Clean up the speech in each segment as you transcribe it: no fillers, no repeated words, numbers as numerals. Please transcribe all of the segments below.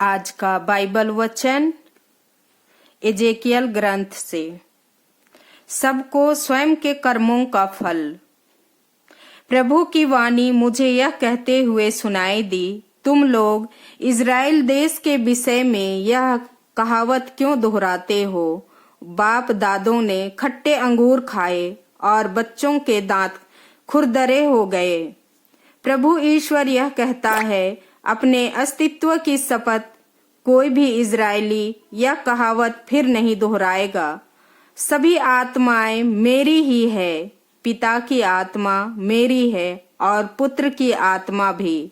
आज का बाइबल वचन एजेकियल ग्रंथ से। सबको स्वयं के कर्मों का फल। प्रभु की वाणी मुझे यह कहते हुए सुनाई दी, तुम लोग इज़राइल देश के विषय में यह कहावत क्यों दोहराते हो? बाप दादों ने खट्टे अंगूर खाए और बच्चों के दांत खुरदरे हो गए। प्रभु ईश्वर यह कहता है, अपने अस्तित्व की शपथ कोई भी इज़राइली यह कहावत फिर नहीं दोहराएगा। सभी आत्माएं मेरी ही है, पिता की आत्मा मेरी है और पुत्र की आत्मा भी।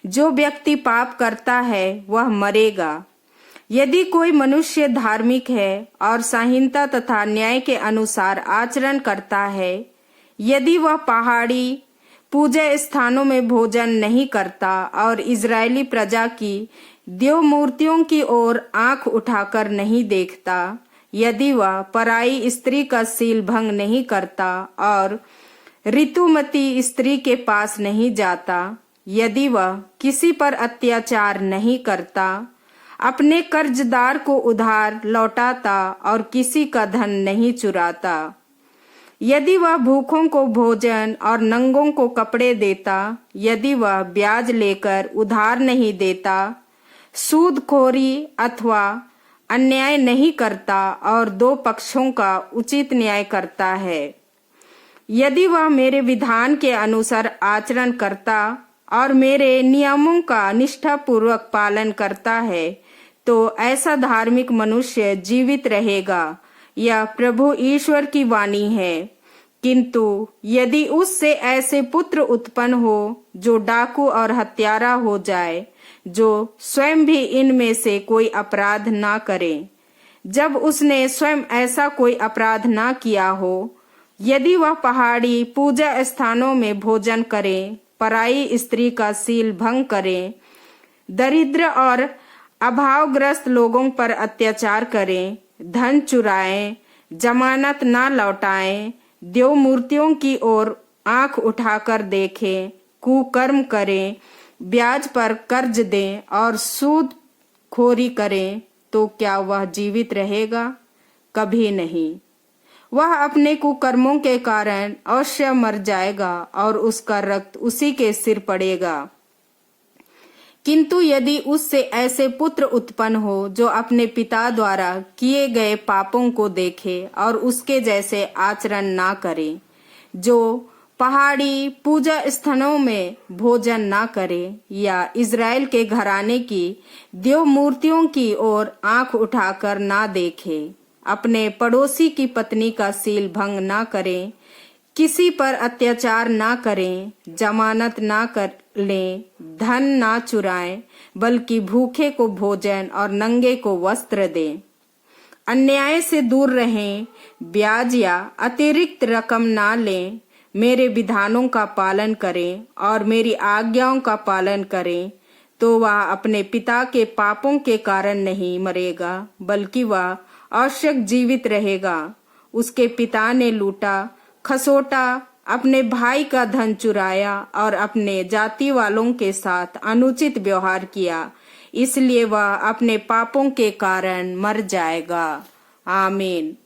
जो व्यक्ति पाप करता है वह मरेगा। यदि कोई मनुष्य धार्मिक है और संहिता तथा न्याय के अनुसार आचरण करता है, यदि वह पहाड़ी पूजा स्थानों में भोजन नहीं करता और इज़राइली प्रजा की देव मूर्तियों की ओर आंख उठाकर नहीं देखता, यदि वह पराई स्त्री का सील भंग नहीं करता और ऋतुमती स्त्री के पास नहीं जाता, यदि वह किसी पर अत्याचार नहीं करता, अपने कर्जदार को उधार लौटाता और किसी का धन नहीं चुराता, यदि वह भूखों को भोजन और नंगों को कपड़े देता, यदि वह ब्याज लेकर उधार नहीं देता, सूदखोरी अथवा अन्याय नहीं करता और दो पक्षों का उचित न्याय करता है, यदि वह मेरे विधान के अनुसार आचरण करता और मेरे नियमों का निष्ठापूर्वक पालन करता है, तो ऐसा धार्मिक मनुष्य जीवित रहेगा। यह प्रभु ईश्वर की वाणी है। किंतु यदि उससे ऐसे पुत्र उत्पन्न हो जो डाकू और हत्यारा हो जाए, जो स्वयं भी इनमें से कोई अपराध ना करे, जब उसने स्वयं ऐसा कोई अपराध ना किया हो, यदि वह पहाड़ी पूजा स्थानों में भोजन करे, पराई स्त्री का सील भंग करे, दरिद्र और अभावग्रस्त लोगों पर अत्याचार करे, धन चुराए, जमानत ना लौटाए, देव मूर्तियों की ओर आंख उठाकर देखे, कुकर्म करें, ब्याज पर कर्ज दें और सूद खोरी करें, तो क्या वह जीवित रहेगा? कभी नहीं। वह अपने कुकर्मों के कारण अवश्य मर जाएगा और उसका रक्त उसी के सिर पड़ेगा। किंतु यदि उससे ऐसे पुत्र उत्पन्न हो जो अपने पिता द्वारा किए गए पापों को देखे और उसके जैसे आचरण ना करे, जो पहाड़ी पूजा स्थानों में भोजन ना करे या इज़राइल के घराने की देव मूर्तियों की ओर आंख उठाकर ना देखे, अपने पड़ोसी की पत्नी का सील भंग ना करे, किसी पर अत्याचार ना करें, जमानत ना कर लें, धन ना चुराएं, बल्कि भूखे को भोजन और नंगे को वस्त्र दें, अन्याय से दूर रहें, ब्याज या अतिरिक्त रकम ना लें, मेरे विधानों का पालन करें और मेरी आज्ञाओं का पालन करें, तो वह अपने पिता के पापों के कारण नहीं मरेगा, बल्कि वह आवश्यक जीवित रहेगा। उसके पिता ने लूटा, खसोटा, अपने भाई का धन चुराया और अपने जाति वालों के साथ अनुचित व्यवहार किया, इसलिए वह अपने पापों के कारण मर जाएगा। आमीन।